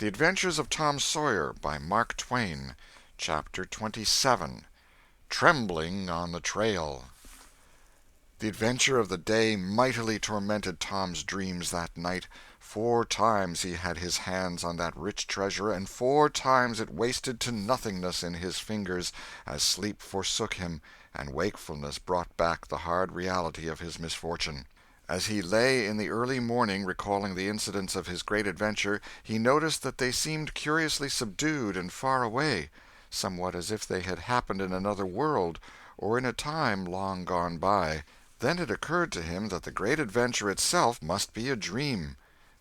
The Adventures of Tom Sawyer by Mark Twain. Chapter 27. Trembling on the Trail. The adventure of the day mightily tormented Tom's dreams that night. 4 times he had his hands on that rich treasure, and 4 times it wasted to nothingness in his fingers, as sleep forsook him, and wakefulness brought back the hard reality of his misfortune. As he lay in the early morning recalling the incidents of his great adventure, he noticed that they seemed curiously subdued and far away, somewhat as if they had happened in another world, or in a time long gone by. Then it occurred to him that the great adventure itself must be a dream.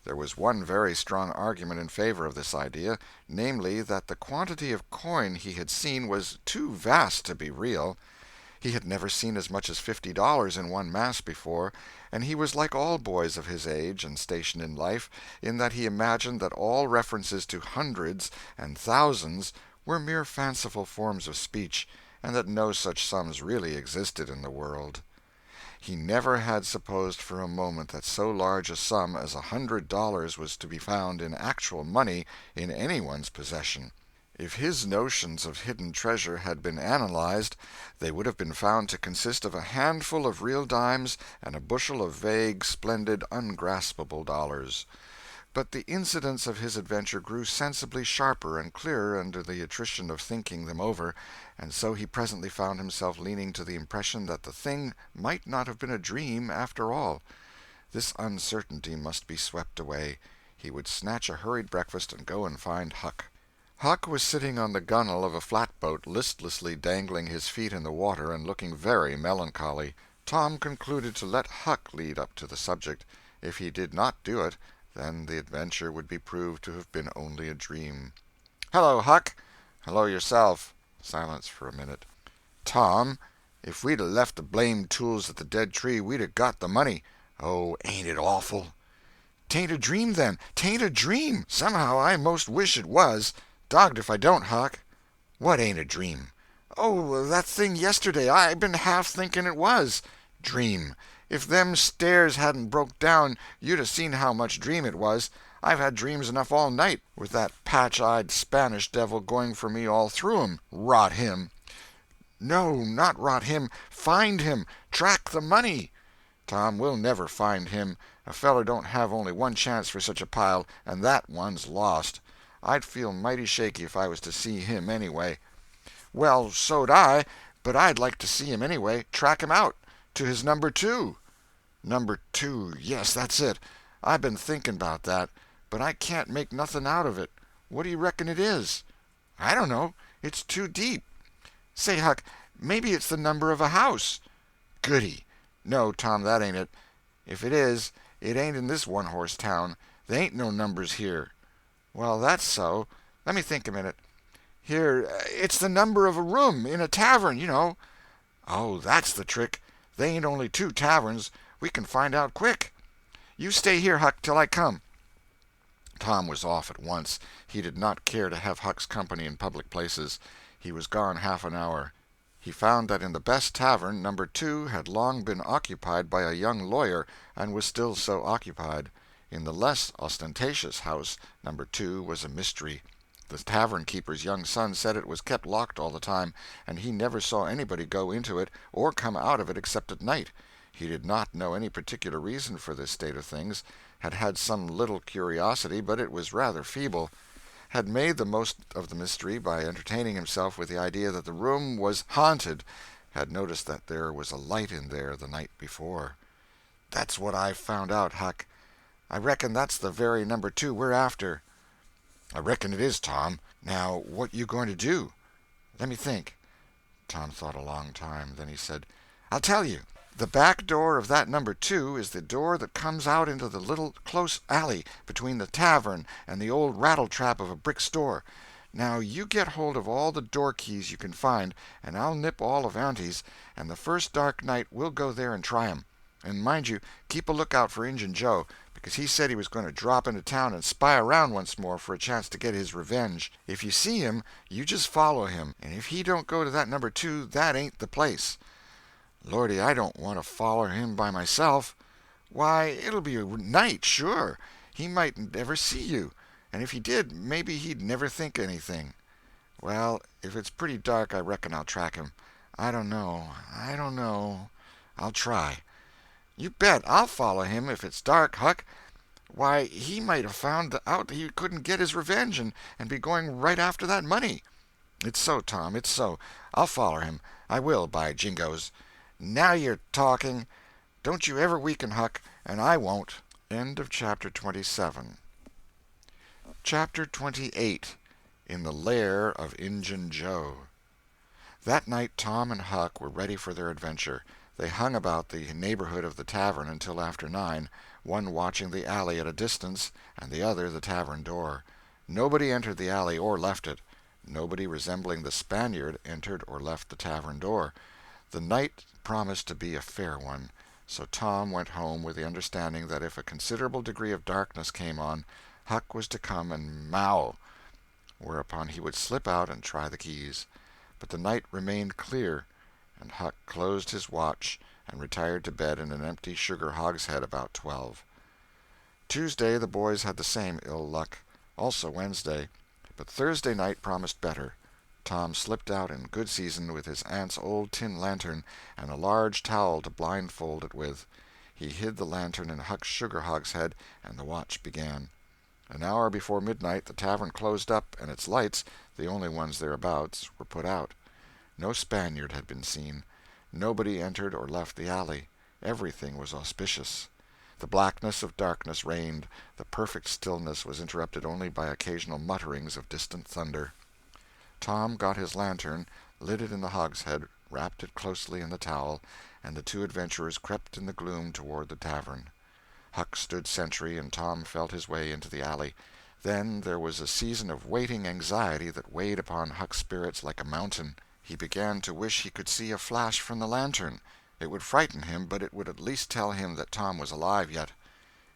There was one very strong argument in favor of this idea, namely, that the quantity of coin he had seen was too vast to be real. He had never seen as much as $50 in one mass before, and he was like all boys of his age and station in life, in that he imagined that all references to hundreds and thousands were mere fanciful forms of speech, and that no such sums really existed in the world. He never had supposed for a moment that so large a sum as $100 was to be found in actual money in anyone's possession. If his notions of hidden treasure had been analyzed, they would have been found to consist of a handful of real dimes and a bushel of vague, splendid, ungraspable dollars. But the incidents of his adventure grew sensibly sharper and clearer under the attrition of thinking them over, and so he presently found himself leaning to the impression that the thing might not have been a dream after all. This uncertainty must be swept away. He would snatch a hurried breakfast and go and find Huck. Huck was sitting on the gunwale of a flatboat, listlessly dangling his feet in the water and looking very melancholy. Tom concluded to let Huck lead up to the subject. If he did not do it, then the adventure would be proved to have been only a dream. "Hello, Huck." "Hello yourself." Silence for a minute. "Tom, if we'd 'a' left the blamed tools at the dead tree, we'd 'a' got the money." "Oh, ain't it awful!" "'Tain't a dream, then. 'Tain't a dream. Somehow I most wish it was. Dogged if I don't, Huck." "What ain't a dream?" "Oh, that thing yesterday. I been half thinking it was." "Dream! If them stairs hadn't broke down, you'd 'a' seen how much dream it was. I've had dreams enough all night, with that patch-eyed Spanish devil going for me all through 'em. Rot him!" "No, not rot him. Find him. Track the money." "Tom, we'll never find him. A feller don't have only one chance for such a pile, and that one's lost. I'd feel mighty shaky if I was to see him, anyway." "Well, so'd I, but I'd like to see him anyway. Track him out. To his number 2. "Number 2, yes, that's it. I been thinking about that, but I can't make nothing out of it. What do you reckon it is?" "I don't know. It's too deep. Say, Huck, maybe it's the number of a house." "Goody! No, Tom, that ain't it. If it is, it ain't in this one-horse town. They ain't no numbers here." "Well, that's so. Let me think a minute. Here, it's the number of a room in a tavern, you know." "Oh, that's the trick. They ain't only 2 taverns. We can find out quick. You stay here, Huck, till I come." Tom was off at once. He did not care to have Huck's company in public places. He was gone half an hour. He found that in the best tavern, number 2 had long been occupied by a young lawyer, and was still so occupied. In the less ostentatious house, number 2 was a mystery. The tavern-keeper's young son said it was kept locked all the time, and he never saw anybody go into it or come out of it except at night. He did not know any particular reason for this state of things, had had some little curiosity, but it was rather feeble, had made the most of the mystery by entertaining himself with the idea that the room was haunted, had noticed that there was a light in there the night before. "That's what I've found out, Huck. I reckon that's the very number 2 we're after." "I reckon it is, Tom. Now, what you going to do?" "Let me think." Tom thought a long time. Then he said, "I'll tell you. The back door of that number 2 is the door that comes out into the little close alley between the tavern and the old rattle-trap of a brick store. Now you get hold of all the door keys you can find, and I'll nip all of Auntie's, and the first dark night we'll go there and try 'em. And mind you, keep a lookout for Injun Joe, because he said he was going to drop into town and spy around once more for a chance to get his revenge. If you see him, you just follow him, and if he don't go to that number 2, that ain't the place." "Lordy, I don't want to foller him by myself." "Why, it'll be night, sure. He mightn't ever see you. And if he did, maybe he'd never think anything. Well, if it's pretty dark, I reckon I'll track him. I don't know. I'll try. You bet I'll follow him if it's dark, Huck. Why, he might have found out he couldn't get his revenge and be going right after that money. It's so, Tom, it's so. I'll follow him. I will, by jingoes. Now you're talking. Don't you ever weaken, Huck, and I won't. End of Chapter 27. Chapter 28. In the Lair of Injun Joe. That night Tom and Huck were ready for their adventure. They hung about the neighborhood of the tavern until after 9, one watching the alley at a distance and the other the tavern door. Nobody entered the alley or left it. Nobody resembling the Spaniard entered or left the tavern door. The night promised to be a fair one, so Tom went home with the understanding that if a considerable degree of darkness came on, Huck was to come and mow, whereupon he would slip out and try the keys. But the night remained clear, and Huck closed his watch and retired to bed in an empty sugar hogshead about 12. Tuesday the boys had the same ill luck, also Wednesday, but Thursday night promised better. Tom slipped out in good season with his aunt's old tin lantern and a large towel to blindfold it with. He hid the lantern in Huck's sugar hogshead, and the watch began. An hour before midnight the tavern closed up, and its lights, the only ones thereabouts, were put out. No Spaniard had been seen. Nobody entered or left the alley. Everything was auspicious. The blackness of darkness reigned. The perfect stillness was interrupted only by occasional mutterings of distant thunder. Tom got his lantern, lit it in the hogshead, wrapped it closely in the towel, and the two adventurers crept in the gloom toward the tavern. Huck stood sentry, and Tom felt his way into the alley. Then there was a season of waiting anxiety that weighed upon Huck's spirits like a mountain. He began to wish he could see a flash from the lantern. It would frighten him, but it would at least tell him that Tom was alive yet.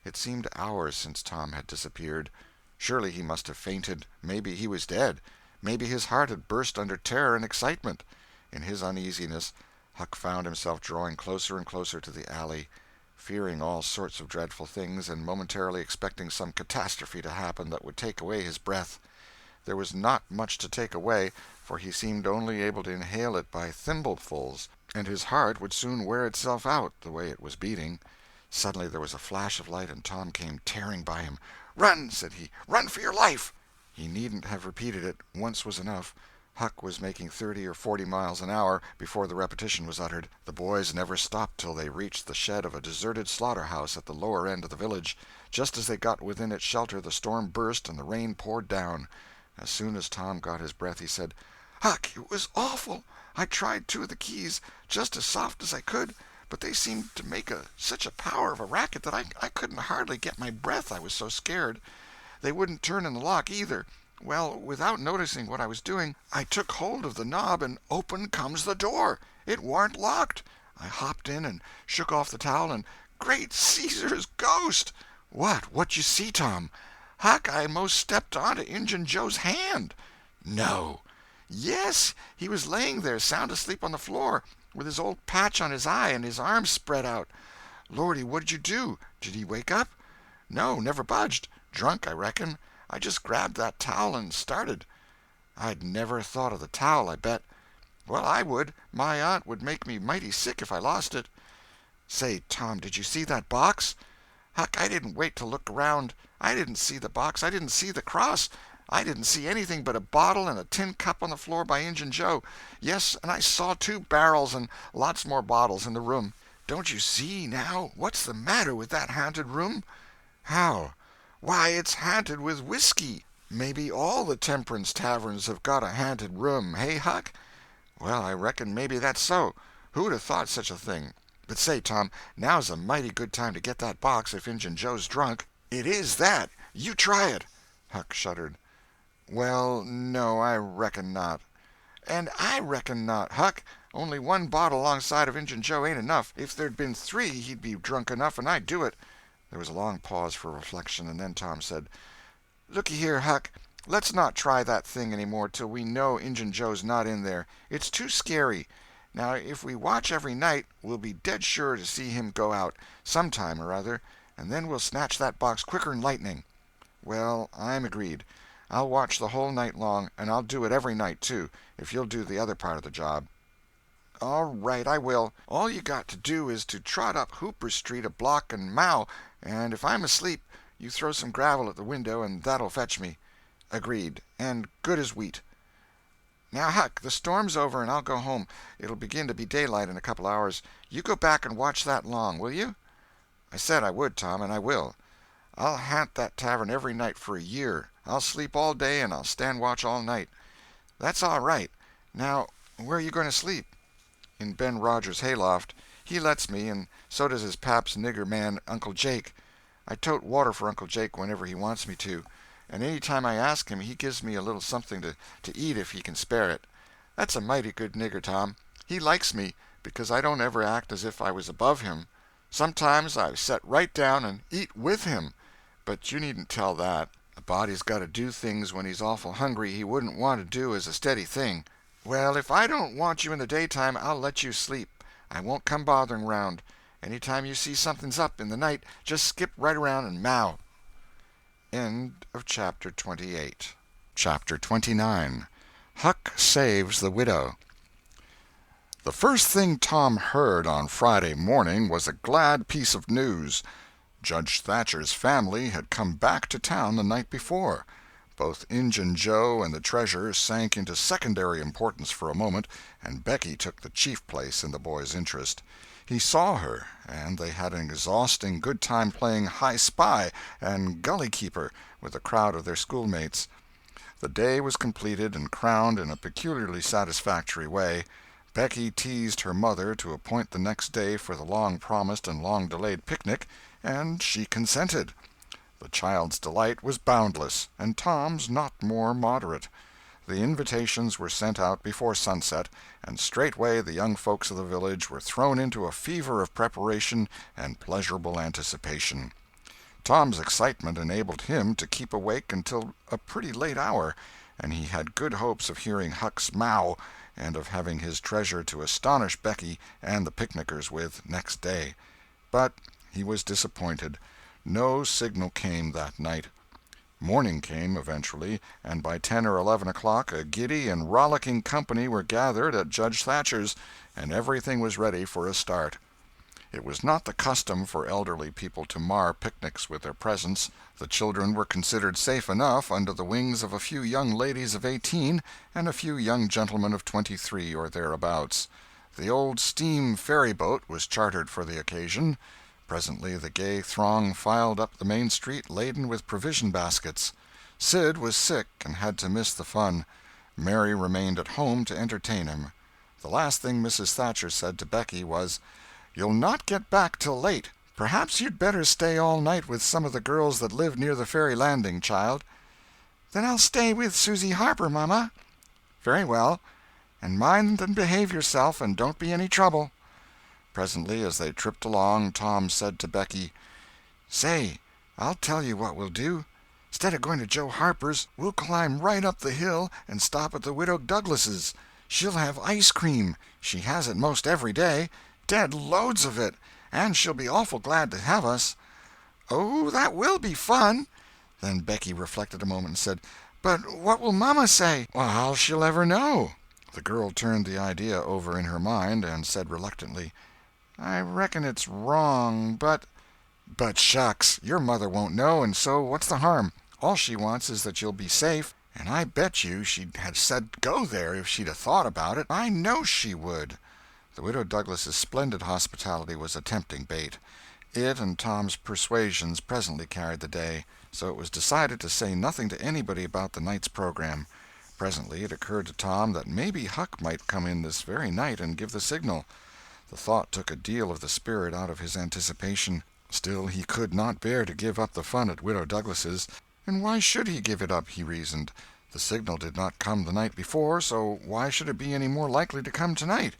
It seemed hours since Tom had disappeared. Surely he must have fainted. Maybe he was dead. Maybe his heart had burst under terror and excitement. In his uneasiness, Huck found himself drawing closer and closer to the alley, fearing all sorts of dreadful things and momentarily expecting some catastrophe to happen that would take away his breath. There was not much to take away, for he seemed only able to inhale it by thimblefuls, and his heart would soon wear itself out, the way it was beating. Suddenly there was a flash of light, and Tom came tearing by him. "Run!" said he. "Run for your life!" He needn't have repeated it. Once was enough. Huck was making 30 or 40 miles an hour before the repetition was uttered. The boys never stopped till they reached the shed of a deserted slaughterhouse at the lower end of the village. Just as they got within its shelter, the storm burst and the rain poured down. As soon as Tom got his breath, he said, "Huck, it was awful. I tried 2 of the keys, just as soft as I could, but they seemed to make such a power of a racket that I couldn't hardly get my breath, I was so scared. They wouldn't turn in the lock, either. Well, without noticing what I was doing, I took hold of the knob, and open comes the door. It warn't locked. I hopped in and shook off the towel, and great Caesar's ghost!" What you see, Tom?" "Huck, I most stepped onto Injun Joe's hand." "No!" "Yes, he was laying there sound asleep on the floor, with his old patch on his eye and his arms spread out." "Lordy, what did you do? Did he wake up?" "No, never budged. Drunk, I reckon. I just grabbed that towel and started." "I'd never thought of the towel, I bet." "Well, I would. My aunt would make me mighty sick if I lost it." "Say, Tom, did you see that box?" "Huck, I didn't wait to look around. I didn't see the box. I didn't see the cross. I didn't see anything but a bottle and a tin cup on the floor by Injun Joe. Yes, and I saw 2 barrels and lots more bottles in the room. Don't you see, now? What's the matter with that haunted room?" "How?" "Why, it's haunted with whiskey. Maybe all the temperance taverns have got a haunted room, hey, Huck?" "Well, I reckon maybe that's so. Who'd have thought such a thing? But say, Tom, now's a mighty good time to get that box if Injun Joe's drunk." "It is that. You try it." Huck shuddered. "Well, no, I reckon not." "And I reckon not, Huck. Only 1 bottle alongside of Injun Joe ain't enough. If there'd been 3, he'd be drunk enough, and I'd do it." There was a long pause for reflection, and then Tom said, "Looky here, Huck, let's not try that thing any more till we know Injun Joe's not in there. It's too scary. Now, if we watch every night, we'll be dead sure to see him go out, some time or other, and then we'll snatch that box quicker'n lightning." Well, I'm agreed. I'll watch the whole night long, and I'll do it every night, too, if you'll do the other part of the job." "All right, I will. All you got to do is to trot up Hooper Street a block and mow, and if I'm asleep, you throw some gravel at the window, and that'll fetch me." "Agreed, and good as wheat." "Now, Huck, the storm's over, and I'll go home. It'll begin to be daylight in a couple hours. You go back and watch that long, will you?" "I said I would, Tom, and I will. I'll haunt that tavern every night for a year. I'll sleep all day, and I'll stand watch all night." "That's all right. Now, where are you going to sleep?" "In Ben Rogers' hayloft. He lets me, and so does his pap's nigger man, Uncle Jake. I tote water for Uncle Jake whenever he wants me to, and any time I ask him he gives me a little something to eat if he can spare it. That's a mighty good nigger, Tom. He likes me, because I don't ever act as if I was above him. Sometimes I set right down and eat with him, but you needn't tell that. A body's got to do things when he's awful hungry he wouldn't want to do as a steady thing. Well, if I don't want you in the daytime, I'll let you sleep. I won't come bothering round. Any time you see something's up in the night, just skip right around and meow." End of Chapter 28. Chapter 29. Huck Saves the Widow. The first thing Tom heard on Friday morning was a glad piece of news. Judge Thatcher's family had come back to town the night before. Both Injun Joe and the treasure sank into secondary importance for a moment, and Becky took the chief place in the boy's interest. He saw her, and they had an exhausting good time playing high spy and gully keeper with a crowd of their schoolmates. The day was completed and crowned in a peculiarly satisfactory way. Becky teased her mother to appoint the next day for the long-promised and long-delayed picnic, and she consented. The child's delight was boundless, and Tom's not more moderate. The invitations were sent out before sunset, and straightway the young folks of the village were thrown into a fever of preparation and pleasurable anticipation. Tom's excitement enabled him to keep awake until a pretty late hour, and he had good hopes of hearing Huck's mow and of having his treasure to astonish Becky and the picnickers with next day. But he was disappointed. No signal came that night. Morning came eventually, and by 10 or 11 o'clock a giddy and rollicking company were gathered at Judge Thatcher's, and everything was ready for a start. It was not the custom for elderly people to mar picnics with their presence. The children were considered safe enough under the wings of a few young ladies of 18 and a few young gentlemen of 23 or thereabouts. The old steam ferry-boat was chartered for the occasion. Presently the gay throng filed up the main street laden with provision baskets. Sid was sick and had to miss the fun. Mary remained at home to entertain him. The last thing Mrs. Thatcher said to Becky was, "You'll not get back till late. Perhaps you'd better stay all night with some of the girls that live near the ferry landing, child." "Then I'll stay with Susie Harper, Mama." "Very well. And mind and behave yourself, and don't be any trouble." Presently, as they tripped along, Tom said to Becky, "Say, I'll tell you what we'll do. Instead of going to Joe Harper's, we'll climb right up the hill and stop at the Widow Douglas's. She'll have ice cream. She has it most every day. Dead loads of it. And she'll be awful glad to have us." "Oh, that will be fun." Then Becky reflected a moment and said, "But what will Mama say?" "Well, how she'll ever know." The girl turned the idea over in her mind and said reluctantly, "I reckon it's wrong, but—" "But shucks, your mother won't know, and so what's the harm? All she wants is that you'll be safe, and I bet you she'd have said go there if she'd 'a' thought about it. I know she would." The Widow Douglas's splendid hospitality was a tempting bait. It and Tom's persuasions presently carried the day, so it was decided to say nothing to anybody about the night's program. Presently it occurred to Tom that maybe Huck might come in this very night and give the signal. The thought took a deal of the spirit out of his anticipation. Still, he could not bear to give up the fun at Widow Douglas's. And why should he give it up, he reasoned. The signal did not come the night before, so why should it be any more likely to come tonight?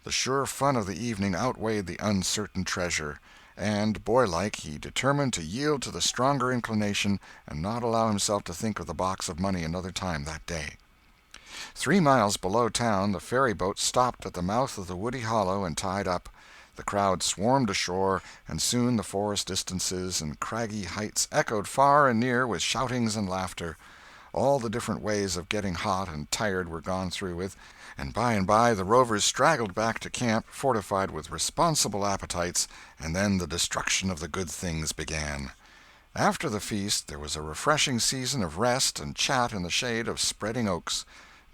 The sure fun of the evening outweighed the uncertain treasure, and, boylike, he determined to yield to the stronger inclination and not allow himself to think of the box of money another time that day. 3 miles below town the ferry-boat stopped at the mouth of the woody hollow and tied up. The crowd swarmed ashore, and soon the forest distances and craggy heights echoed far and near with shoutings and laughter. All the different ways of getting hot and tired were gone through with, and by the rovers straggled back to camp, fortified with responsible appetites, and then the destruction of the good things began. After the feast there was a refreshing season of rest and chat in the shade of spreading oaks.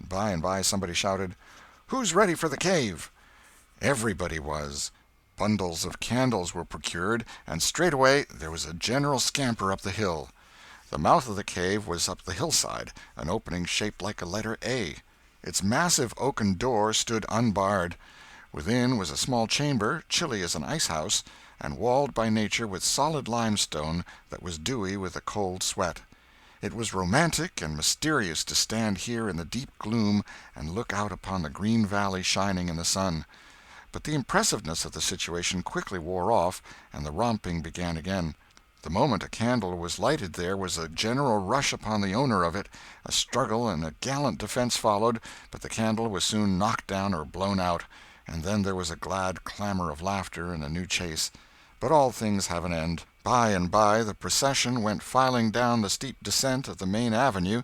By and by somebody shouted, "Who's ready for the cave?" Everybody was. Bundles of candles were procured, and straightway there was a general scamper up the hill. The mouth of the cave was up the hillside, an opening shaped like a letter A. Its massive oaken door stood unbarred. Within was a small chamber, chilly as an ice-house, and walled by nature with solid limestone that was dewy with a cold sweat. It was romantic and mysterious to stand here in the deep gloom and look out upon the green valley shining in the sun. But the impressiveness of the situation quickly wore off, and the romping began again. The moment a candle was lighted there was a general rush upon the owner of it. A struggle and a gallant defense followed, but the candle was soon knocked down or blown out, and then there was a glad clamor of laughter and a new chase. But all things have an end. By and by the procession went filing down the steep descent of the main avenue,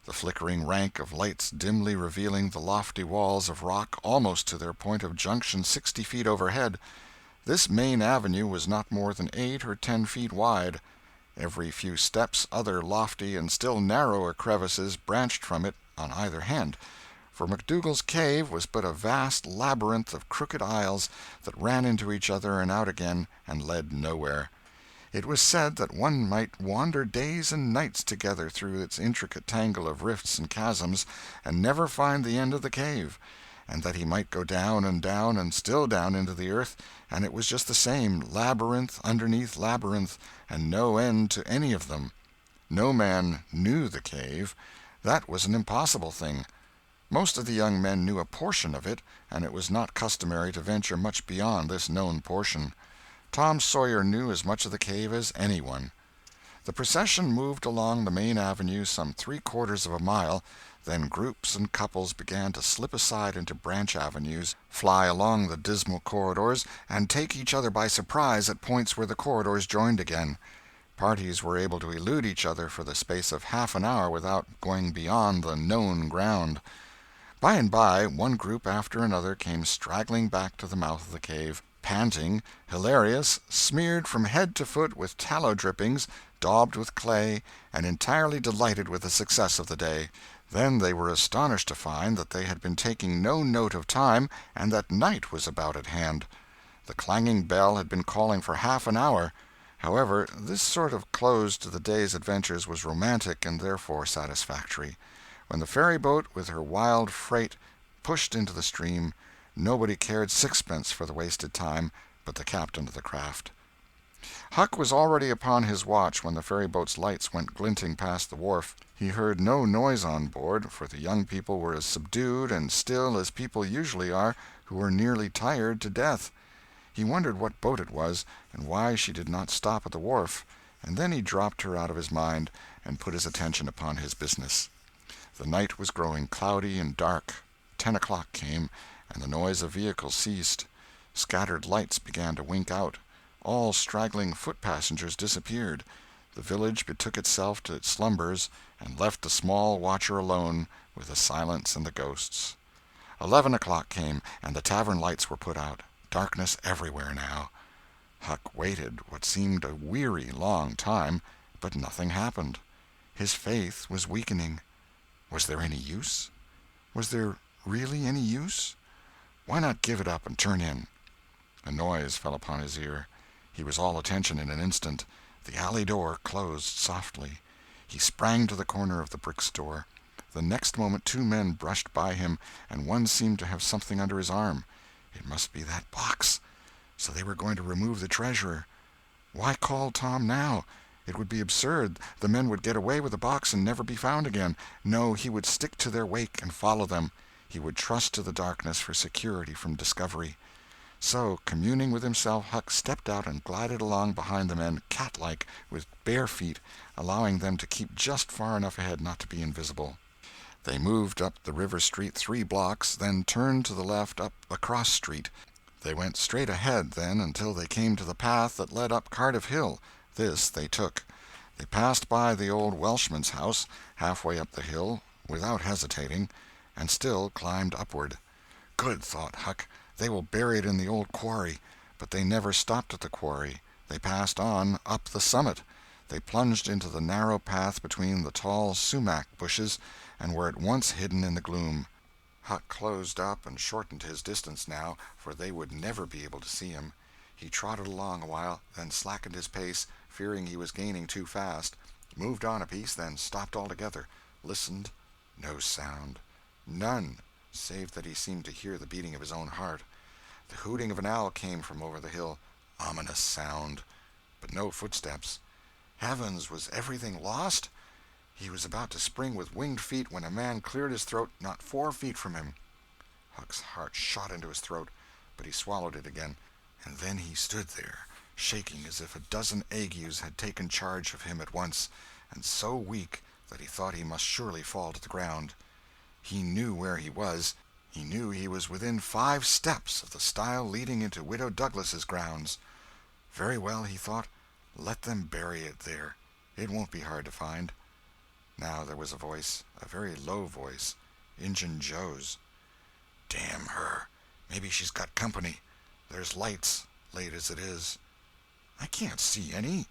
the flickering rank of lights dimly revealing the lofty walls of rock almost to their point of junction 60 feet overhead. This main avenue was not more than 8 or 10 feet wide. Every few steps other lofty and still narrower crevices branched from it on either hand, for McDougal's cave was but a vast labyrinth of crooked aisles that ran into each other and out again and led nowhere. It was said that one might wander days and nights together through its intricate tangle of rifts and chasms and never find the end of the cave, and that he might go down and still down into the earth, and it was just the same, labyrinth underneath labyrinth, and no end to any of them. No man knew the cave. That was an impossible thing. Most of the young men knew a portion of it, and it was not customary to venture much beyond this known portion. Tom Sawyer knew as much of the cave as anyone. The procession moved along the main avenue some 3/4 of a mile, then groups and couples began to slip aside into branch avenues, fly along the dismal corridors, and take each other by surprise at points where the corridors joined again. Parties were able to elude each other for the space of half an hour without going beyond the known ground. By and by one group after another came straggling back to the mouth of the cave, panting, hilarious, smeared from head to foot with tallow drippings, daubed with clay, and entirely delighted with the success of the day. Then they were astonished to find that they had been taking no note of time, and that night was about at hand. The clanging bell had been calling for half an hour. However, this sort of close to the day's adventures was romantic and therefore satisfactory. When the ferry-boat with her wild freight pushed into the stream, nobody cared sixpence for the wasted time but the captain of the craft. Huck was already upon his watch when the ferry-boat's lights went glinting past the wharf. He heard no noise on board, for the young people were as subdued and still as people usually are who are nearly tired to death. He wondered what boat it was, and why she did not stop at the wharf, and then he dropped her out of his mind and put his attention upon his business. The night was growing cloudy and dark. 10 o'clock came, and the noise of vehicles ceased. Scattered lights began to wink out. All straggling foot-passengers disappeared. The village betook itself to its slumbers, and left the small watcher alone with the silence and the ghosts. 11 o'clock came, and the tavern lights were put out. Darkness everywhere now. Huck waited what seemed a weary long time, but nothing happened. His faith was weakening. Was there any use? Was there really any use? Why not give it up and turn in? A noise fell upon his ear. He was all attention in an instant. The alley door closed softly. He sprang to the corner of the brick store. The next moment 2 men brushed by him, and one seemed to have something under his arm. It must be that box. So they were going to remove the treasure. Why call Tom now? It would be absurd. The men would get away with the box and never be found again. No, he would stick to their wake and follow them. He would trust to the darkness for security from discovery. So, communing with himself, Huck stepped out and glided along behind the men, cat-like, with bare feet, allowing them to keep just far enough ahead not to be invisible. They moved up the river street 3 blocks, then turned to the left up a cross street. They went straight ahead, then, until they came to the path that led up Cardiff Hill. This they took. They passed by the old Welshman's house, halfway up the hill, without hesitating, and still climbed upward. Good, thought Huck, they will bury it in the old quarry. But they never stopped at the quarry. They passed on, up the summit. They plunged into the narrow path between the tall sumac bushes, and were at once hidden in the gloom. Huck closed up and shortened his distance now, for they would never be able to see him. He trotted along a while, then slackened his pace, fearing he was gaining too fast, moved on a piece, then stopped altogether, listened. No sound. None, save that he seemed to hear the beating of his own heart. The hooting of an owl came from over the hill. Ominous sound. But no footsteps. Heavens, was everything lost? He was about to spring with winged feet when a man cleared his throat not 4 feet from him. Huck's heart shot into his throat, but he swallowed it again, and then he stood there, shaking as if a dozen agues had taken charge of him at once, and so weak that he thought he must surely fall to the ground. He knew where he was. He knew he was within 5 steps of the stile leading into Widow Douglas's grounds. Very well, he thought, let them bury it there. It won't be hard to find. Now there was a voice, a very low voice, Injun Joe's. Damn her. Maybe she's got company. There's lights, late as it is. I can't see any.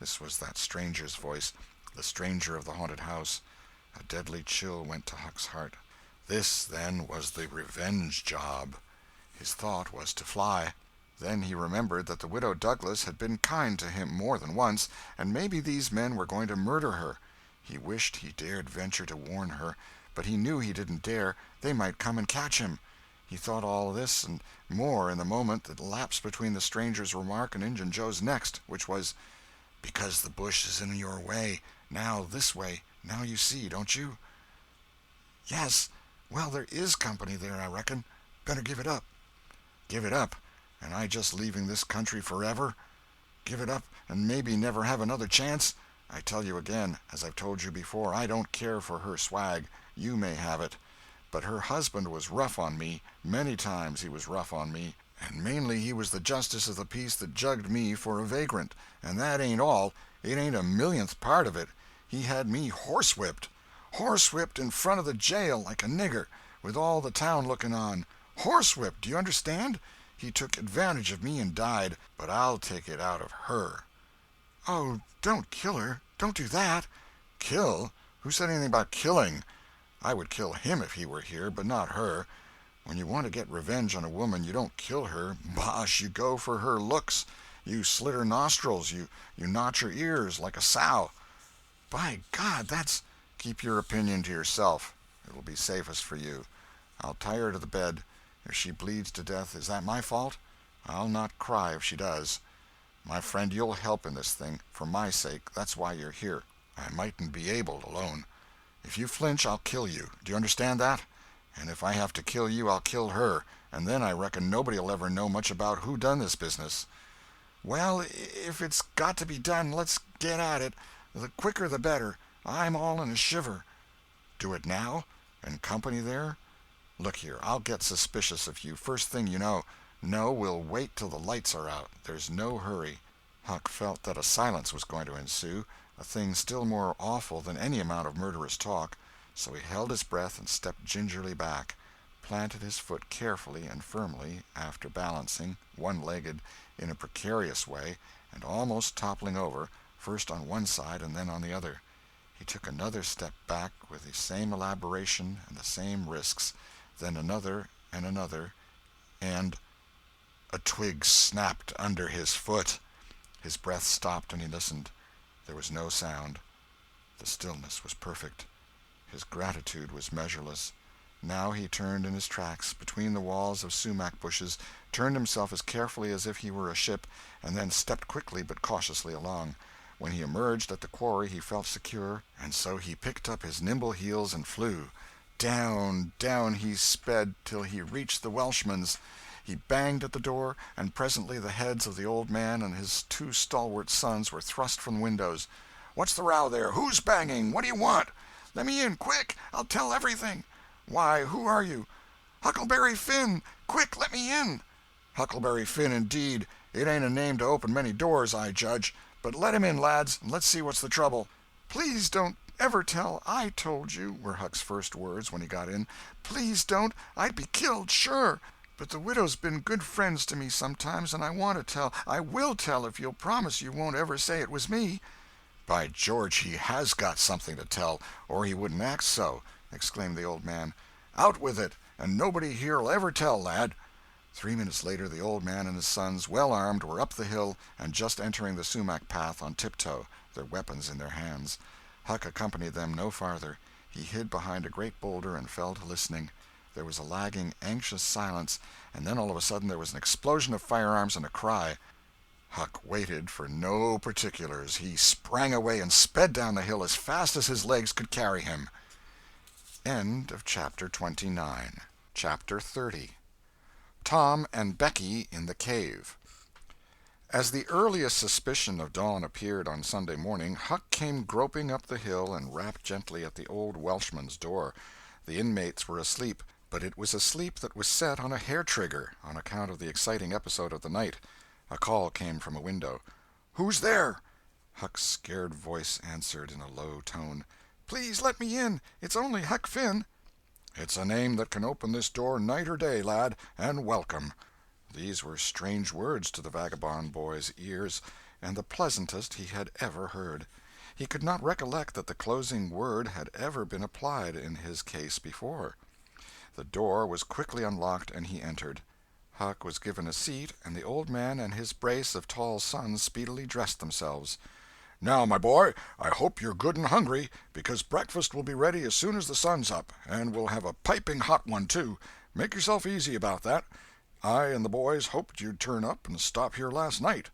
This was that stranger's voice, the stranger of the haunted house. A deadly chill went to Huck's heart. This, then, was the revenge job. His thought was to fly. Then he remembered that the Widow Douglas had been kind to him more than once, and maybe these men were going to murder her. He wished he dared venture to warn her, but he knew he didn't dare. They might come and catch him. He thought all this and more in the moment that lapsed between the stranger's remark and Injun Joe's next, which was, "Because the bush is in your way. Now this way. Now you see, don't you?" "Yes. Well, there is company there, I reckon. Better give it up." "Give it up? And I just leaving this country forever? Give it up and maybe never have another chance? I tell you again, as I've told you before, I don't care for her swag. You may have it. But her husband was rough on me. Many times he was rough on me. And mainly he was the justice of the peace that jugged me for a vagrant. And that ain't all. It ain't a millionth part of it. He had me horsewhipped. Horsewhipped in front of the jail like a nigger, with all the town looking on. Horsewhipped, do you understand? He took advantage of me and died, but I'll take it out of her." "Oh, don't kill her. Don't do that." "Kill? Who said anything about killing? I would kill him if he were here, but not her. When you want to get revenge on a woman, you don't kill her. Bosh, you go for her looks. You slit her nostrils. You notch her ears like a sow." "By God, that's—" "Keep your opinion to yourself. It will be safest for you. I'll tie her to the bed. If she bleeds to death, is that my fault? I'll not cry if she does. My friend, you'll help in this thing, for my sake. That's why you're here. I mightn't be able alone. If you flinch, I'll kill you. Do you understand that? And if I have to kill you, I'll kill her, and then I reckon nobody'll ever know much about who done this business." "Well, if it's got to be done, let's get at it. The quicker the better. I'm all in a shiver." "Do it now? And company there? Look here, I'll get suspicious of you first thing you know. No, we'll wait till the lights are out. There's no hurry." Huck felt that a silence was going to ensue, a thing still more awful than any amount of murderous talk, so he held his breath and stepped gingerly back, planted his foot carefully and firmly, after balancing, one-legged, in a precarious way, and almost toppling over, first on one side and then on the other. He took another step back with the same elaboration and the same risks, then another and another, and a twig snapped under his foot. His breath stopped and he listened. There was no sound. The stillness was perfect. His gratitude was measureless. Now he turned in his tracks, between the walls of sumac bushes, turned himself as carefully as if he were a ship, and then stepped quickly but cautiously along. When he emerged at the quarry he felt secure, and so he picked up his nimble heels and flew. Down, down he sped till he reached the Welshman's. He banged at the door, and presently the heads of the old man and his 2 stalwart sons were thrust from windows. "What's the row there? Who's banging? What do you want?" "Let me in, quick! I'll tell everything." "Why, who are you?" "Huckleberry Finn! Quick, let me in!" Huckleberry Finn, indeed. It ain't a name to open many doors, I judge. But let him in, lads, and let's see what's the trouble." "Please don't ever tell I told you," were Huck's first words when he got in. "Please don't. I'd be killed, sure. But the widow's been good friends to me sometimes, and I want to tell. I will tell if you'll promise you won't ever say it was me." "By George, he has got something to tell, or he wouldn't act so," exclaimed the old man. "Out with it, and nobody here'll ever tell, lad." 3 minutes later the old man and his sons, well armed, were up the hill and just entering the sumac path on tiptoe, their weapons in their hands. Huck accompanied them no farther. He hid behind a great boulder and fell to listening. There was a lagging, anxious silence, and then all of a sudden there was an explosion of firearms and a cry. Huck waited for no particulars. He sprang away and sped down the hill as fast as his legs could carry him. End of chapter 29. Chapter 30. Tom and Becky in the Cave. As the earliest suspicion of dawn appeared on Sunday morning, Huck came groping up the hill and rapped gently at the old Welshman's door. The inmates were asleep, but it was a sleep that was set on a hair-trigger on account of the exciting episode of the night. A call came from a window. "Who's there?" Huck's scared voice answered in a low tone. "Please let me in. It's only Huck Finn." "It's a name that can open this door night or day, lad, and welcome." These were strange words to the vagabond boy's ears, and the pleasantest he had ever heard. He could not recollect that the closing word had ever been applied in his case before. The door was quickly unlocked, and he entered. Huck was given a seat, and the old man and his brace of tall sons speedily dressed themselves. "Now, my boy, I hope you're good and hungry, because breakfast will be ready as soon as the sun's up, and we'll have a piping hot one, too. Make yourself easy about that. I and the boys hoped you'd turn up and stop here last night."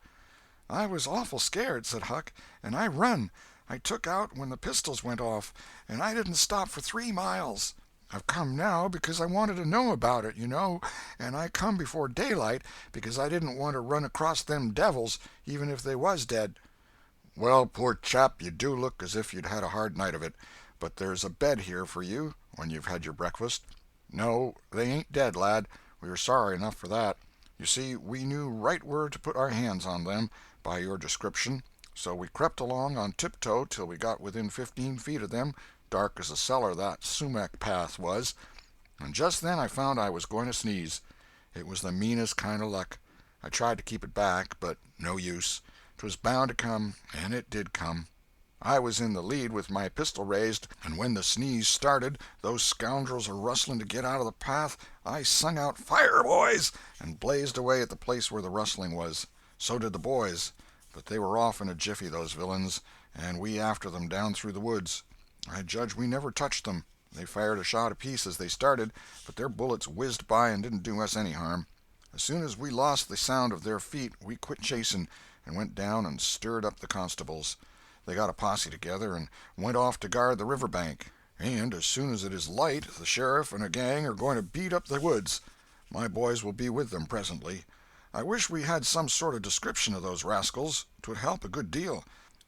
"I was awful scared," said Huck, "and I run. I took out when the pistols went off, and I didn't stop for 3 miles. I've come now because I wanted to know about it, you know, and I come before daylight because I didn't want to run across them devils, even if they was dead." "Well, poor chap, you do look as if you'd had a hard night of it. But there's a bed here for you when you've had your breakfast. No, they ain't dead, lad. We were sorry enough for that. You see, we knew right where to put our hands on them, by your description, so we crept along on tiptoe till we got within 15 feet of them, dark as a cellar that sumac path was, and just then I found I was going to sneeze. It was the meanest kind of luck. I tried to keep it back, but no use. 'Twas bound to come, and it did come. I was in the lead with my pistol raised, and when the sneeze started, those scoundrels a-rustling to get out of the path, I sung out, 'Fire, boys!' and blazed away at the place where the rustling was. So did the boys, but they were off in a jiffy, those villains, and we after them down through the woods. I judge we never touched them. They fired a shot apiece as they started, but their bullets whizzed by and didn't do us any harm. As soon as we lost the sound of their feet, we quit chasing, and went down and stirred up the constables. They got a posse together and went off to guard the river bank, and as soon as it is light the sheriff and a gang are going to beat up the woods. My boys will be with them presently. I wish we had some sort of description of those rascals. 'Twould help a good deal.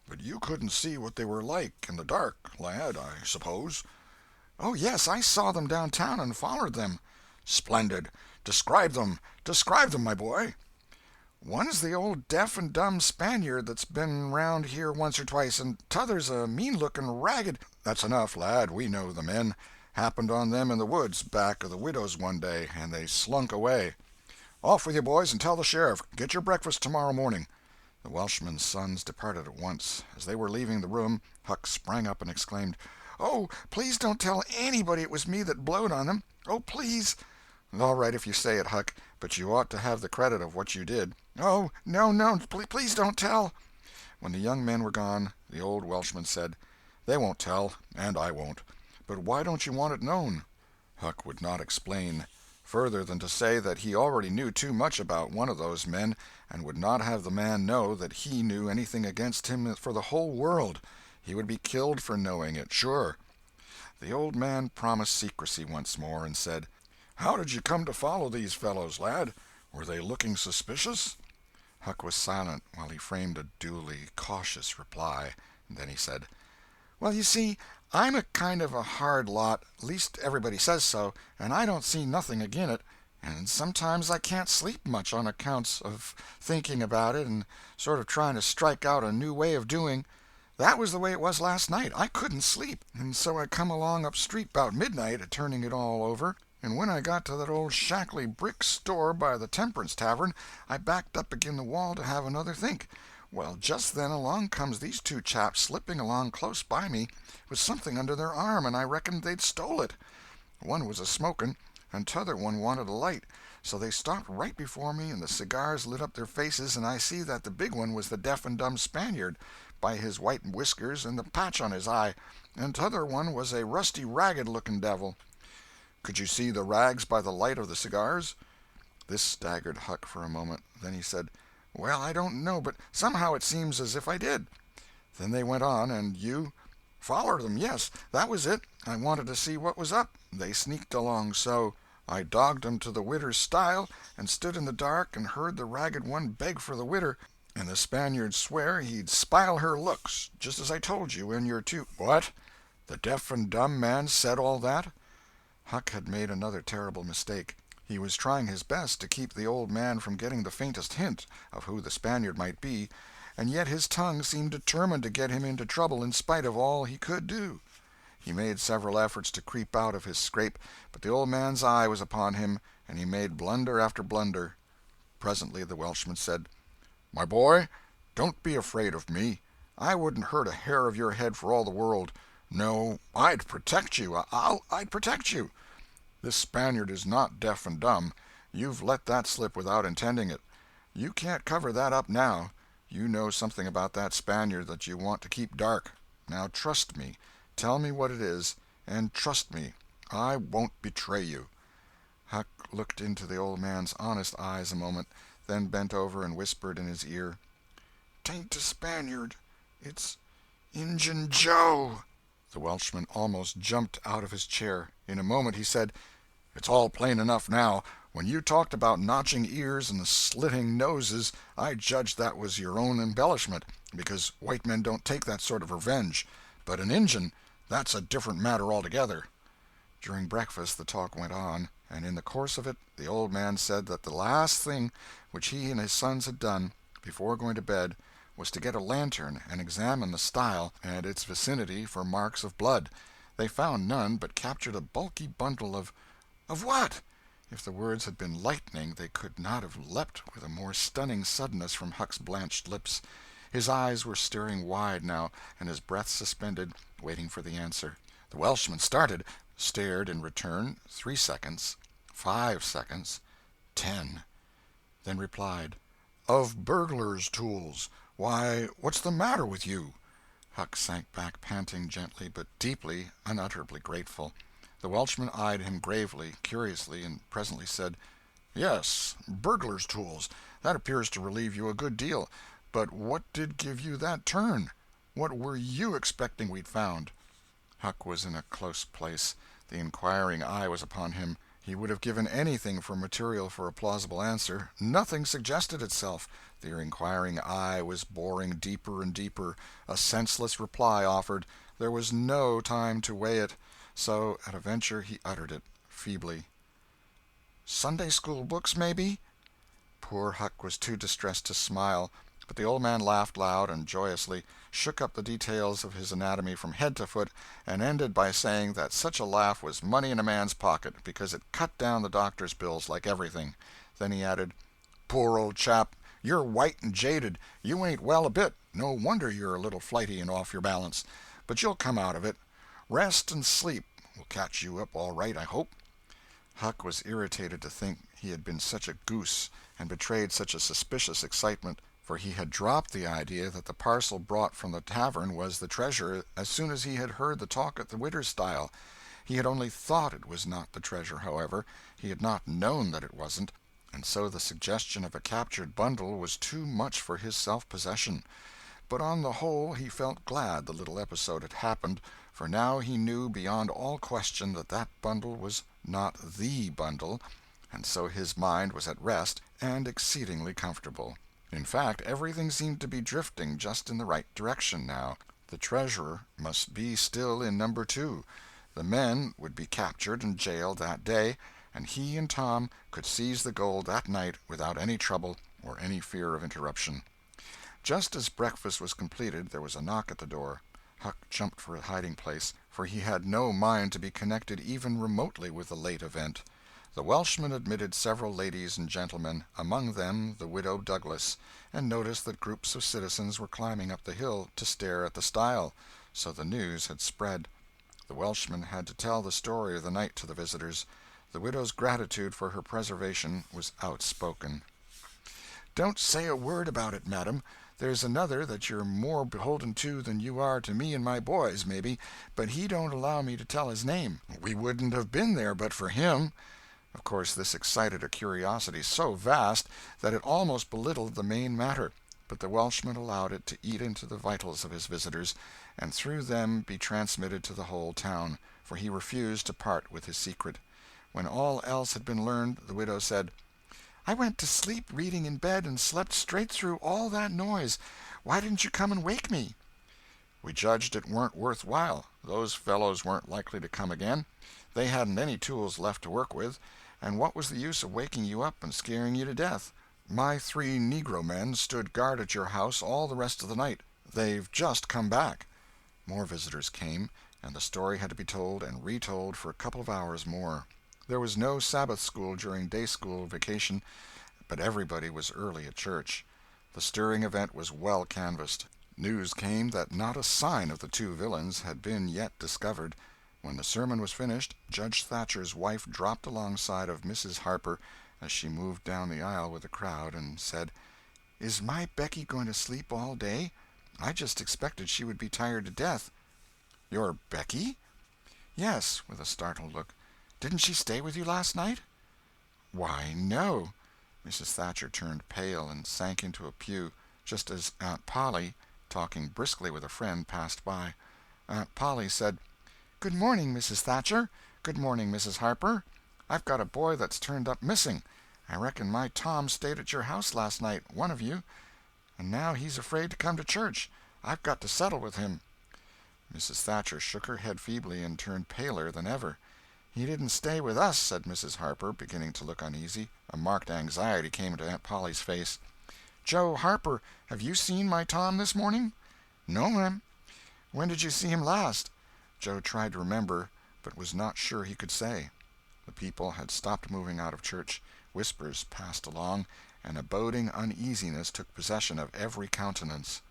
But you couldn't see what they were like in the dark, lad, I suppose?" "Oh, yes, I saw them downtown and followed them." "Splendid. Describe them. Describe them, my boy." "One's the old deaf and dumb Spaniard that's been round here once or twice, and t'other's a mean-looking, ragged—" "That's enough, lad. We know the men. Happened on them in the woods back of the widow's one day, and they slunk away. Off with you, boys, and tell the sheriff. Get your breakfast tomorrow morning." The Welshman's sons departed at once. As they were leaving the room, Huck sprang up and exclaimed, "Oh, please don't tell anybody it was me that blowed on them. Oh, please." "All right if you say it, Huck, but you ought to have the credit of what you did." "Oh, no, please don't tell." When the young men were gone, the old Welshman said, "They won't tell, and I won't. But why don't you want it known?" Huck would not explain, further than to say that he already knew too much about one of those men, and would not have the man know that he knew anything against him for the whole world. He would be killed for knowing it, sure. The old man promised secrecy once more, and said, "How did you come to follow these fellows, lad? Were they looking suspicious?" Huck was silent while he framed a duly cautious reply. Then he said, "Well, you see, I'm a kind of a hard lot, least everybody says so, and I don't see nothing agin it. and sometimes I can't sleep much on accounts of thinking about it and sort of trying to strike out a new way of doing. That was the way it was last night. I couldn't sleep, and so I come along up street 'bout midnight a-turning it all over, and when I got to that old shackly brick store by the Temperance Tavern, I backed up agin the wall to have another think. Well, just then along comes these two chaps slipping along close by me with something under their arm, and I reckoned they'd stole it. One was a-smoking, and t'other one wanted a light, so they stopped right before me, and the cigars lit up their faces, and I see that the big one was the deaf and dumb Spaniard, by his white whiskers and the patch on his eye, and t'other one was a rusty, ragged-looking devil. Could you see the rags by the light of the cigars? This staggered Huck for a moment. Then he said, "Well, I don't know, but somehow it seems as if I did." Then they went on. "And you?" "Follered them, yes. That was it. I wanted to see what was up. They sneaked along so. I dogged 'em to the widder's stile, and stood in the dark and heard the ragged one beg for the widder, and the Spaniard swear he'd spile her looks, just as I told you, and your two—" "What? The deaf and dumb man said all that?" Huck had made another terrible mistake. He was trying his best to keep the old man from getting the faintest hint of who the Spaniard might be, and yet his tongue seemed determined to get him into trouble in spite of all he could do. He made several efforts to creep out of his scrape, but the old man's eye was upon him, and he made blunder after blunder. Presently the Welshman said, "My boy, don't be afraid of me. I wouldn't hurt a hair of your head for all the world. No, I'd protect you. I'd protect you. This Spaniard is not deaf and dumb. You've let that slip without intending it. You can't cover that up now. You know something about that Spaniard that you want to keep dark. Now trust me. Tell me what it is, and trust me. I won't betray you." Huck looked into the old man's honest eyes a moment, then bent over and whispered in his ear, "'Tain't a Spaniard. It's Injun Joe." The Welshman almost jumped out of his chair. In a moment he said, "It's all plain enough now. When you talked about notching ears and slitting noses, I judged that was your own embellishment, because white men don't take that sort of revenge. But an Injun, that's a different matter altogether." During breakfast the talk went on, and in the course of it the old man said that the last thing which he and his sons had done, before going to bed, was to get a lantern and examine the stile and its vicinity for marks of blood. They found none, but captured a bulky bundle of what? If the words had been lightning, they could not have leapt with a more stunning suddenness from Huck's blanched lips. His eyes were staring wide now, and his breath suspended, waiting for the answer. The Welshman started, stared in return 3 seconds, 5 seconds, 10, then replied, "Of burglars' tools. Why, what's the matter with you?" Huck sank back, panting gently but deeply, unutterably grateful. The Welshman eyed him gravely, curiously, and presently said, "Yes, burglars' tools. That appears to relieve you a good deal. But what did give you that turn? What were you expecting we'd found?" Huck was in a close place. The inquiring eye was upon him. He would have given anything for material for a plausible answer. Nothing suggested itself. The inquiring eye was boring deeper and deeper. A senseless reply offered. There was no time to weigh it. So, at a venture, he uttered it, feebly. "Sunday school books, maybe?" Poor Huck was too distressed to smile, but the old man laughed loud and joyously, shook up the details of his anatomy from head to foot, and ended by saying that such a laugh was money in a man's pocket, because it cut down the doctor's bills like everything. Then he added, "Poor old chap, you're white and jaded. You ain't well a bit. No wonder you're a little flighty and off your balance. But you'll come out of it. Rest and sleep will catch you up all right, I hope." Huck was irritated to think he had been such a goose, and betrayed such a suspicious excitement, for he had dropped the idea that the parcel brought from the tavern was the treasure as soon as he had heard the talk at the widder's stile. He had only thought it was not the treasure, however. He had not known that it wasn't, and so the suggestion of a captured bundle was too much for his self-possession. But on the whole he felt glad the little episode had happened, for now he knew beyond all question that that bundle was not the bundle, and so his mind was at rest and exceedingly comfortable. In fact, everything seemed to be drifting just in the right direction now. The treasure must be still in number 2. The men would be captured and jailed that day, and he and Tom could seize the gold that night without any trouble or any fear of interruption. Just as breakfast was completed, there was a knock at the door. Huck jumped for a hiding-place, for he had no mind to be connected even remotely with the late event. The Welshman admitted several ladies and gentlemen, among them the Widow Douglas, and noticed that groups of citizens were climbing up the hill to stare at the stile, so the news had spread. The Welshman had to tell the story of the night to the visitors. The widow's gratitude for her preservation was outspoken. "Don't say a word about it, madam. There's another that you're more beholden to than you are to me and my boys, maybe, but he don't allow me to tell his name. We wouldn't have been there but for him." Of course, this excited a curiosity so vast that it almost belittled the main matter, but the Welshman allowed it to eat into the vitals of his visitors, and through them be transmitted to the whole town, for he refused to part with his secret. When all else had been learned, the widow said, "I went to sleep reading in bed and slept straight through all that noise. Why didn't you come and wake me?" "We judged it weren't worth while. Those fellows weren't likely to come again. They hadn't any tools left to work with, and what was the use of waking you up and scaring you to death? My 3 negro men stood guard at your house all the rest of the night. They've just come back." More visitors came, and the story had to be told and retold for a couple of hours more. There was no Sabbath school during day-school vacation, but everybody was early at church. The stirring event was well canvassed. News came that not a sign of the 2 villains had been yet discovered. When the sermon was finished, Judge Thatcher's wife dropped alongside of Mrs. Harper as she moved down the aisle with the crowd, and said, "Is my Becky going to sleep all day? I just expected she would be tired to death." "Your Becky?" "Yes," with a startled look. "Didn't she stay with you last night?" "Why, no." Mrs. Thatcher turned pale and sank into a pew, just as Aunt Polly, talking briskly with a friend, passed by. Aunt Polly said, "Good morning, Mrs. Thatcher. Good morning, Mrs. Harper. I've got a boy that's turned up missing. I reckon my Tom stayed at your house last night, one of you, and now he's afraid to come to church. I've got to settle with him." Mrs. Thatcher shook her head feebly and turned paler than ever. "He didn't stay with us," said Mrs. Harper, beginning to look uneasy. A marked anxiety came into Aunt Polly's face. "Joe Harper, have you seen my Tom this morning?" "No, ma'am." "When did you see him last?" Joe tried to remember, but was not sure he could say. The people had stopped moving out of church. Whispers passed along, and a boding uneasiness took possession of every countenance.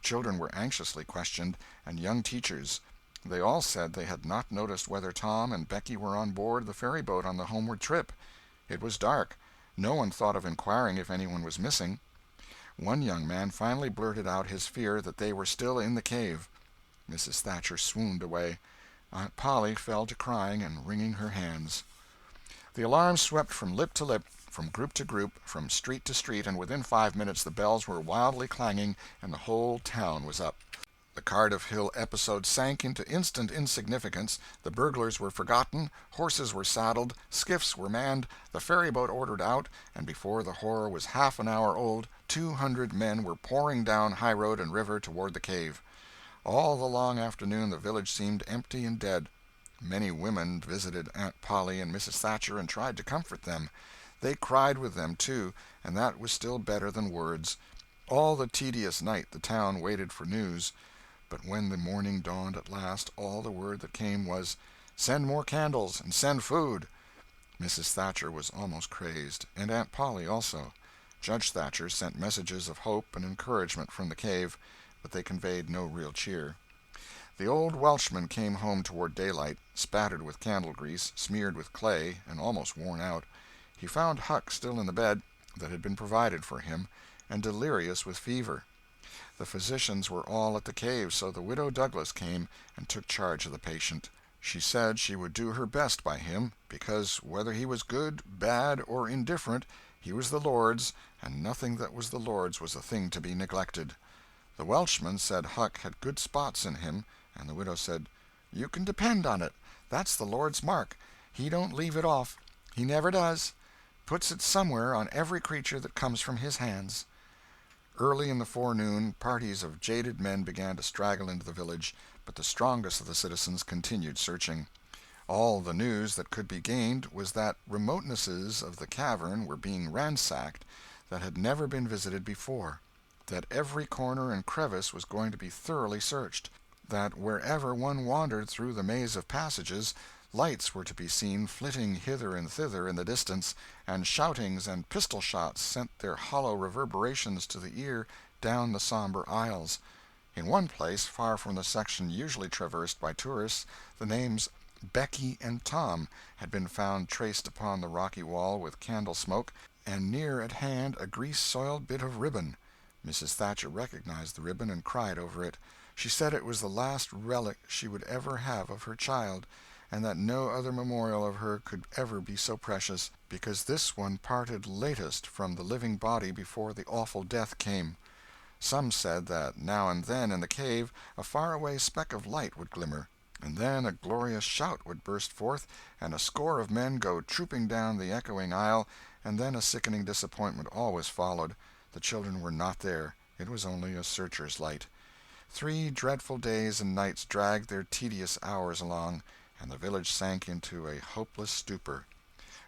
Children were anxiously questioned, and young teachers. They all said they had not noticed whether Tom and Becky were on board the ferry-boat on the homeward trip. It was dark. No one thought of inquiring if anyone was missing. One young man finally blurted out his fear that they were still in the cave. Mrs. Thatcher swooned away. Aunt Polly fell to crying and wringing her hands. The alarm swept from lip to lip, from group to group, from street to street, and within 5 minutes the bells were wildly clanging and the whole town was up. The Cardiff Hill episode sank into instant insignificance, the burglars were forgotten, horses were saddled, skiffs were manned, the ferry-boat ordered out, and before the horror was half an hour old 200 men were pouring down high road and river toward the cave. All the long afternoon the village seemed empty and dead. Many women visited Aunt Polly and Mrs. Thatcher and tried to comfort them. They cried with them, too, and that was still better than words. All the tedious night the town waited for news. But when the morning dawned at last, all the word that came was, "Send more candles, and send food." Mrs. Thatcher was almost crazed, and Aunt Polly also. Judge Thatcher sent messages of hope and encouragement from the cave, but they conveyed no real cheer. The old Welshman came home toward daylight, spattered with candle grease, smeared with clay, and almost worn out. He found Huck still in the bed that had been provided for him, and delirious with fever. The physicians were all at the cave, so the Widow Douglas came and took charge of the patient. She said she would do her best by him, because whether he was good, bad, or indifferent, he was the Lord's, and nothing that was the Lord's was a thing to be neglected. The Welshman said Huck had good spots in him, and the widow said, "You can depend on it. That's the Lord's mark. He don't leave it off. He never does. Puts it somewhere on every creature that comes from his hands." Early in the forenoon, parties of jaded men began to straggle into the village, but the strongest of the citizens continued searching. All the news that could be gained was that remotenesses of the cavern were being ransacked that had never been visited before, that every corner and crevice was going to be thoroughly searched, that wherever one wandered through the maze of passages, lights were to be seen flitting hither and thither in the distance, and shoutings and pistol-shots sent their hollow reverberations to the ear down the sombre aisles. In one place, far from the section usually traversed by tourists, the names Becky and Tom had been found traced upon the rocky wall with candle smoke, and near at hand a grease-soiled bit of ribbon. Mrs. Thatcher recognized the ribbon and cried over it. She said it was the last relic she would ever have of her child, and that no other memorial of her could ever be so precious, because this one parted latest from the living body before the awful death came. Some said that now and then in the cave a far-away speck of light would glimmer, and then a glorious shout would burst forth, and a score of men go trooping down the echoing aisle, and then a sickening disappointment always followed. The children were not there. It was only a searcher's light. 3 dreadful days and nights dragged their tedious hours along, and the village sank into a hopeless stupor.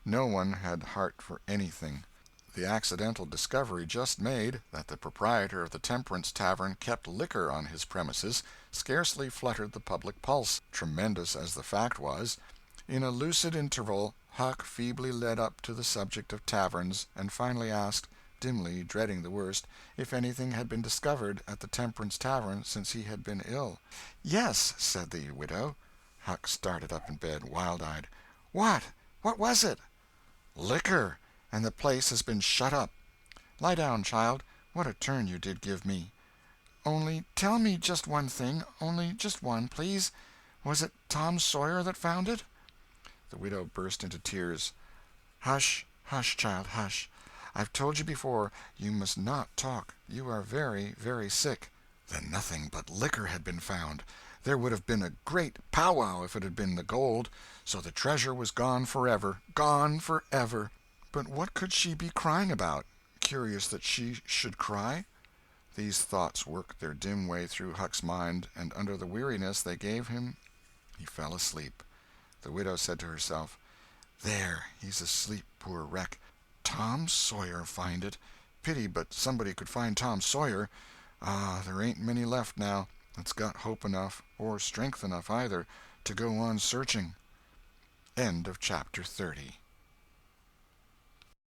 No one had heart for anything. The accidental discovery just made, that the proprietor of the Temperance Tavern kept liquor on his premises, scarcely fluttered the public pulse, tremendous as the fact was. In a lucid interval, Huck feebly led up to the subject of taverns, and finally asked, dimly dreading the worst, if anything had been discovered at the Temperance Tavern since he had been ill. "Yes," said the widow. Huck started up in bed, wild-eyed. "What? What was it?" "Liquor, and the place has been shut up." "Lie down, child. What a turn you did give me." "Only tell me just one thing, only just one, please. Was it Tom Sawyer that found it?" The widow burst into tears. "Hush, hush, child, hush. I've told you before, you must not talk. You are very, very sick." Then nothing but liquor had been found. There would have been a great powwow if it had been the gold. So the treasure was gone forever, gone forever. But what could she be crying about? Curious that she should cry. These thoughts worked their dim way through Huck's mind, and under the weariness they gave him he fell asleep. The widow said to herself, "There, he's asleep, poor wreck. Tom Sawyer find it. Pity but somebody could find Tom Sawyer. Ah, there ain't many left now that's got hope enough, or strength enough either, to go on searching." End of chapter 30.